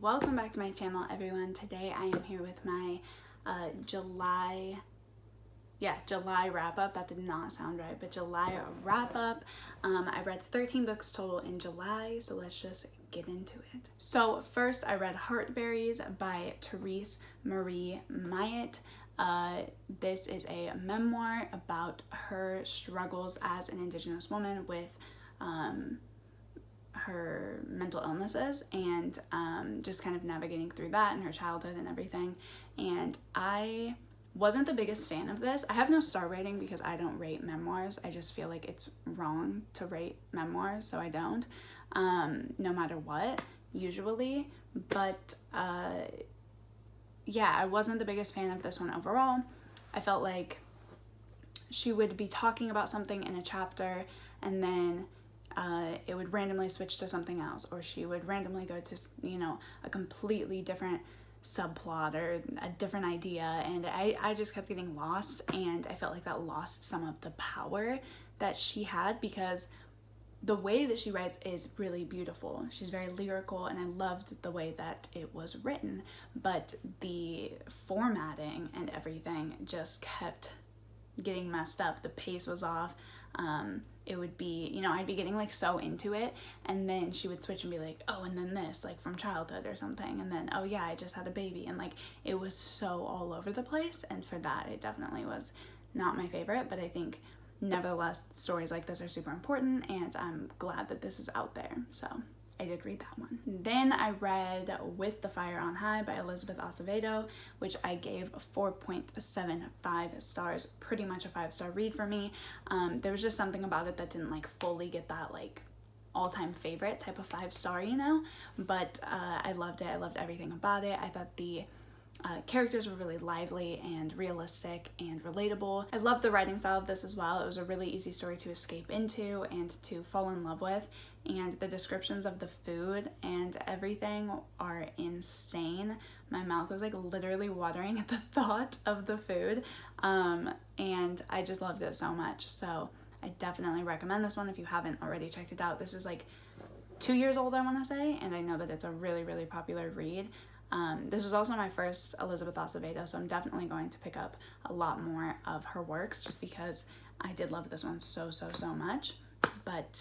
welcome back to my channel, everyone. Today I am here with my July wrap-up. That did not sound right, but July wrap-up. I read 13 books total in July, so let's just get into it. So first I read Heartberries by Therese Marie Myatt. This is a memoir about her struggles as an Indigenous woman with her mental illnesses and just kind of navigating through that and her childhood and everything. And I wasn't the biggest fan of this. I have no star rating because I don't rate memoirs. I just feel like it's wrong to rate memoirs, so I don't, no matter what, usually. But yeah, I wasn't the biggest fan of this one overall. I felt like she would be talking about something in a chapter and then it would randomly switch to something else, or she would randomly go to, you know, a completely different subplot or a different idea, and I just kept getting lost, and I felt like that lost some of the power that she had, because the way that she writes is really beautiful. She's very lyrical, and I loved the way that it was written, but the formatting and everything just kept getting messed up. The pace was off. It would be, you know, I'd be getting like so into it, and then she would switch and be like, oh, and then this, like from childhood or something, and then, oh yeah, I just had a baby, and like it was so all over the place, and for that it definitely was not my favorite. But I think nevertheless stories like this are super important, and I'm glad that this is out there, so I did read that one. Then I read With the Fire on High by Elizabeth Acevedo, which I gave 4.75 stars, pretty much a 5-star read for me. There was just something about it that didn't like fully get that like all-time favorite type of 5-star, you know, but I loved it. I loved everything about it. I thought the characters were really lively and realistic and relatable. I loved the writing style of this as well. It was a really easy story to escape into and to fall in love with, and the descriptions of the food and everything are insane. My mouth was like literally watering at the thought of the food, and I just loved it so much. So I definitely recommend this one if you haven't already checked it out. This is like 2 years old, I want to say, and I know that it's a really, really popular read. This was also my first Elizabeth Acevedo, so I'm definitely going to pick up a lot more of her works just because I did love this one so much. But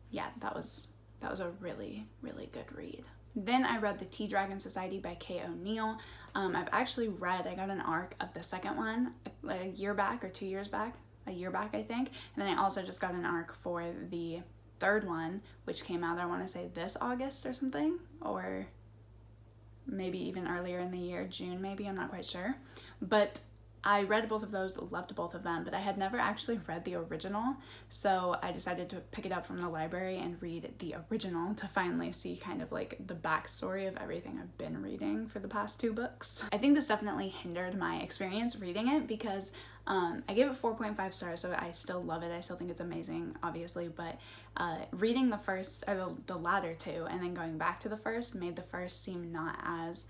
yeah, that was a really, really good read. Then I read The Tea Dragon Society by Kay O'Neill. I've actually read, I got an arc of the second one a year back or 2 years back, a year back I think, and then I also just got an arc for the third one, which came out, I want to say this August or something, or maybe even earlier in the year, June maybe, I'm not quite sure. But I read both of those, loved both of them, but I had never actually read the original, so I decided to pick it up from the library and read the original to finally see kind of like the backstory of everything I've been reading for the past 2 books. I think this definitely hindered my experience reading it because I gave it 4.5 stars, so I still love it. I still think it's amazing, obviously, but reading the first, or the latter 2, and then going back to the first made the first seem not as,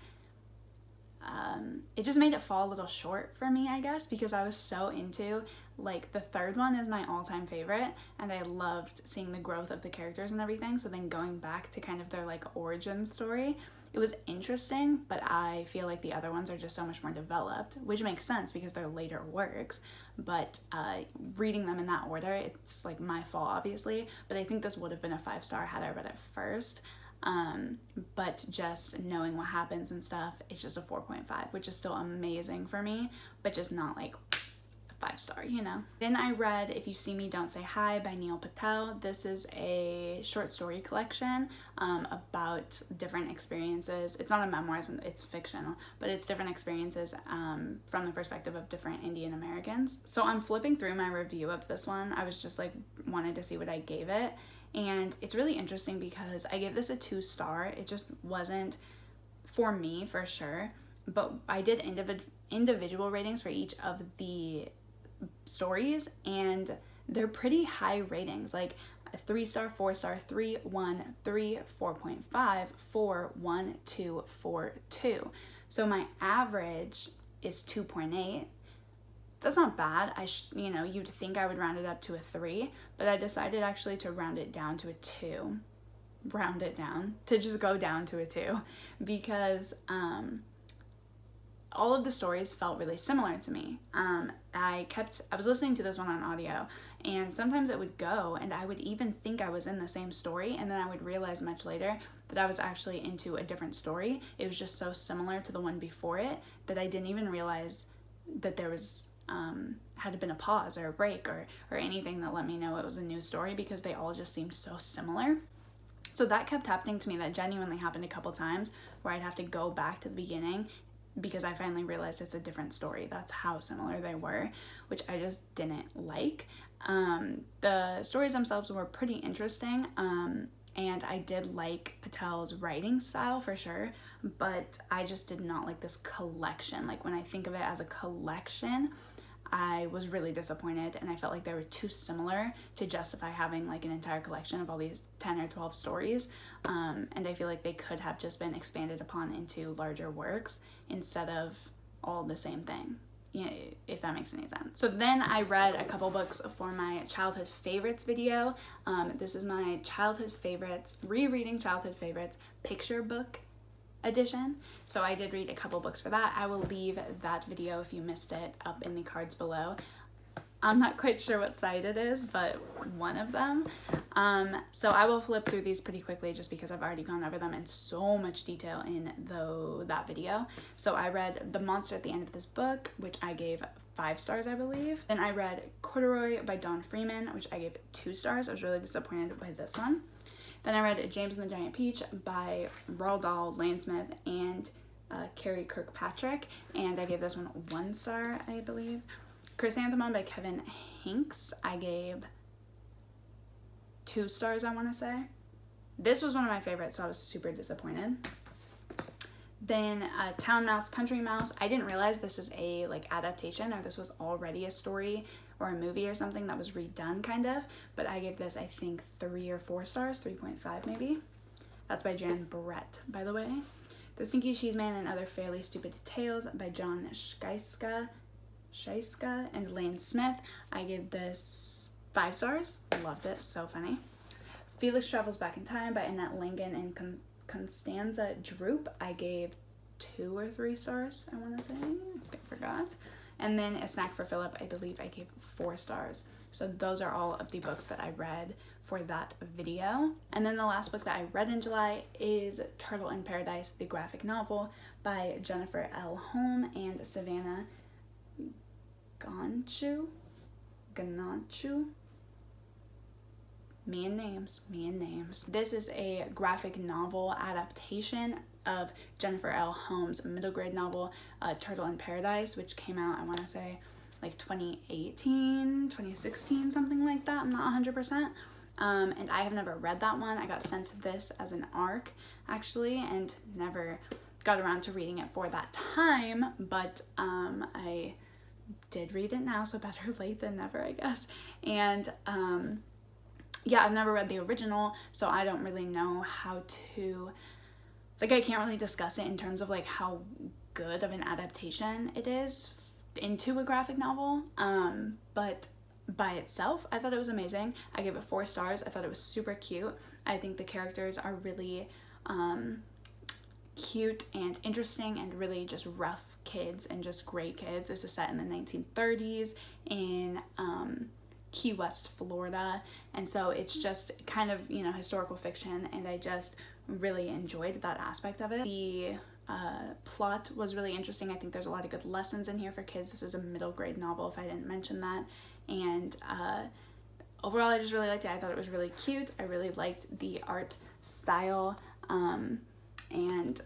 it just made it fall a little short for me, I guess, because I was so into, like, the third one is my all-time favorite, and I loved seeing the growth of the characters and everything, so then going back to kind of their, like, origin story, it was interesting, but I feel like the other ones are just so much more developed, which makes sense because they're later works, but reading them in that order, it's, like, my fault, obviously, but I think this would have been a 5-star had I read it first. But just knowing what happens and stuff, it's just a 4.5, which is still amazing for me, but just not like a 5-star, you know. Then I read If You See Me, Don't Say Hi by Neil Patel. This is a short story collection about different experiences. It's not a memoir, it's fictional, but it's different experiences from the perspective of different Indian Americans. So I'm flipping through my review of this one. I was just like, wanted to see what I gave it. And it's really interesting because I gave this a 2-star. It just wasn't for me, for sure. But I did individual ratings for each of the stories, and they're pretty high ratings. Like a 3-star, 4-star, 3, 1, 3, 4.5, 4, 1, 2, 4, 2. So my average is 2.8. That's not bad. You know, you'd think I would round it up to a 3, but I decided actually to round it down to a 2. round it down to just go down to a 2 because all of the stories felt really similar to me. I was listening to this one on audio, and sometimes it would go and I would even think I was in the same story, and then I would realize much later that I was actually into a different story. It was just so similar to the one before it that I didn't even realize that there was had been a pause or a break or anything that let me know it was a new story, because they all just seemed so similar. So that kept happening to me. That genuinely happened a couple times where I'd have to go back to the beginning because I finally realized it's a different story. That's how similar they were, which I just didn't like. The stories themselves were pretty interesting, and I did like Patel's writing style for sure, but I just did not like this collection. Like, when I think of it as a collection, I was really disappointed, and I felt like they were too similar to justify having like an entire collection of all these 10 or 12 stories, and I feel like they could have just been expanded upon into larger works instead of all the same thing, if that makes any sense. So then I read a couple books for my childhood favorites video. This is my childhood favorites, rereading childhood favorites picture book edition. So I did read a couple books for that. I will leave that video, if you missed it, up in the cards below. I'm not quite sure what side it is, but one of them. So I will flip through these pretty quickly just because I've already gone over them in so much detail in that video. So I read The Monster at the End of This Book, which I gave 5 stars, I believe. Then I read Corduroy by Dawn Freeman, which I gave 2 stars. I was really disappointed by this one. Then I read James and the Giant Peach by Roald Dahl, Landsmith, and Carrie Kirkpatrick, and I gave this one 1 star, I believe. Chrysanthemum by Kevin Hanks, I gave 2 stars, I want to say. This was one of my favorites, so I was super disappointed. Then Town Mouse, Country Mouse. I didn't realize this is a adaptation, or this was already a story or a movie or something that was redone kind of, but I gave this, I think, 3 or 4 stars, 3.5 maybe. That's by Jan Brett, by the way. The Stinky Cheeseman and Other Fairly Stupid Tales by John Schiska and Lane Smith. I gave this 5 stars. Loved it, so funny. Felix Travels Back in Time by Annette Langen and Constanza Droop. I gave 2 or 3 stars, I want to say. I forgot. And then A Snack for Phillip, I believe I gave 4 stars. So those are all of the books that I read for that video. And then the last book that I read in July is Turtle in Paradise, the graphic novel by Jennifer L. Holm and Savannah Ganachu. Me and names. This is a graphic novel adaptation of Jennifer L. Holmes' middle grade novel, Turtle in Paradise, which came out, I want to say, like 2018, 2016, something like that. I'm not 100%. And I have never read that one. I got sent this as an ARC, actually, and never got around to reading it for that time, but I did read it now, so better late than never, I guess. And yeah, I've never read the original, so I don't really know how to, I can't really discuss it in terms of how good of an adaptation it is into a graphic novel, but by itself, I thought it was amazing. I gave it 4 stars. I thought it was super cute. I think the characters are really cute and interesting and really just rough kids and just great kids. This is set in the 1930s in Key West, Florida, and so it's just kind of, historical fiction, and I just really enjoyed that aspect of it. The plot was really interesting. I think there's a lot of good lessons in here for kids. This is a middle grade novel, if I didn't mention that, and overall I just really liked it. I thought it was really cute. I really liked the art style, and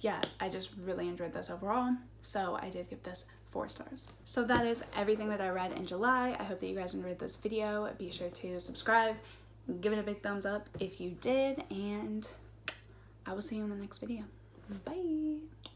yeah, I just really enjoyed this overall, so I did give this 4 stars. So that is everything that I read in July. I hope that you guys enjoyed this video. Be sure to subscribe, give it a big thumbs up if you did, and I will see you in the next video. Bye!